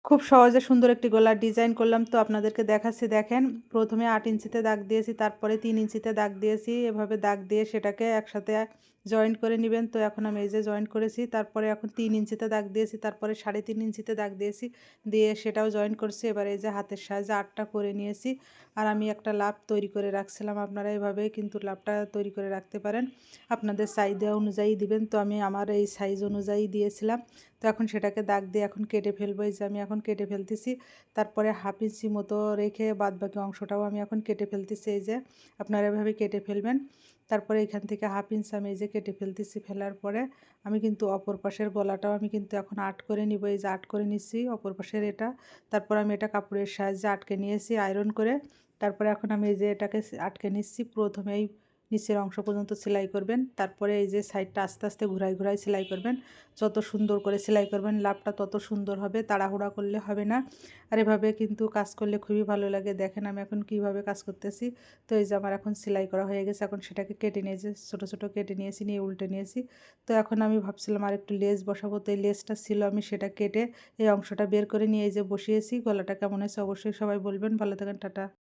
খুব সহজে সুন্দর একটি গলার ডিজাইন করলাম, তো আপনাদেরকে দেখাচ্ছি। দেখেন, প্রথমে ৮ ইঞ্চিতে দাগ দিয়েছি, তারপরে ৩ ইঞ্চিতে দাগ দিয়েছি। এভাবে দাগ দিয়ে সেটাকে একসাথে জয়েন্ট করে নিবেন। তো এখন আমি এই যে জয়েন্ট করেছি, তারপরে এখন ৩ ইঞ্চিতে দাগ দিয়েছি, তারপরে ৩.৫ ইঞ্চিতে দাগ দিয়েছি, দিয়ে সেটাও জয়েন্ট করছি। এবার এই যে হাতের সাহায্যে ৮টা করে নিয়েছি। আর আমি একটা লাভ তৈরি করে রাখছিলাম, আপনারা এভাবেই কিন্তু লাভটা তৈরি করে রাখতে পারেন, আপনাদের চাহিদা অনুযায়ী দিবেন। তো আমি আমার এই সাইজ অনুযায়ী দিয়েছিলাম। তো এখন সেটাকে দাগ দিয়ে এখন কেটে ফেলবো। এই যে আমি এখন কেটে ফেলতেছি। তারপরে 1/2 ইঞ্চি মতো রেখে বাদবাকি অংশটাও আমি এখন কেটে ফেলতেছি। এই যে আপনারা এভাবে কেটে ফেলবেন। তারপরে এখান থেকে 1/2 ইঞ্চি আমি এই যে কেটে ফেলতেছি। ফেলার পরে আমি কিন্তু অপর পাশের গলাটাও আমি কিন্তু এখন আট করে নিব। এই যে আট করে নিচ্ছি অপর পাশের এটা। তারপর আমি এটা কাপড়ের সাহায্যে আটকে নিয়েছি আয়রন করে। তারপরে এখন আমি এই যে এটাকে আটকে নিচ্ছি। প্রথমেই নিচের অংশ পর্যন্ত সেলাই করবেন, তারপরে এই যে সাইডটা আস্তে আস্তে ঘুরাই ঘুরাই সেলাই করবেন। যত সুন্দর করে সেলাই করবেন লাভটা তত সুন্দর হবে, তাড়াহুড়া করলে হবে না। আর এভাবে কিন্তু কাজ করলে খুবই ভালো লাগে। দেখেন আমি এখন কিভাবে কাজ করতেছি। তো এই যে আমার এখন সেলাই করা হয়ে গেছে, এখন সেটাকে কেটে নিয়েছি, ছোটো ছোটো কেটে নিয়েছি, নিয়ে উল্টে নিয়েছি। তো এখন আমি ভাবছিলাম আর একটু লেস বসাবো, তো এই লেসটা ছিল, আমি সেটা কেটে এই অংশটা বের করে নিয়ে এই যে বসিয়েছি। গলাটা কেমন হয়েছে অবশ্যই সবাই বলবেন। ভালো থাকেন, টাটা।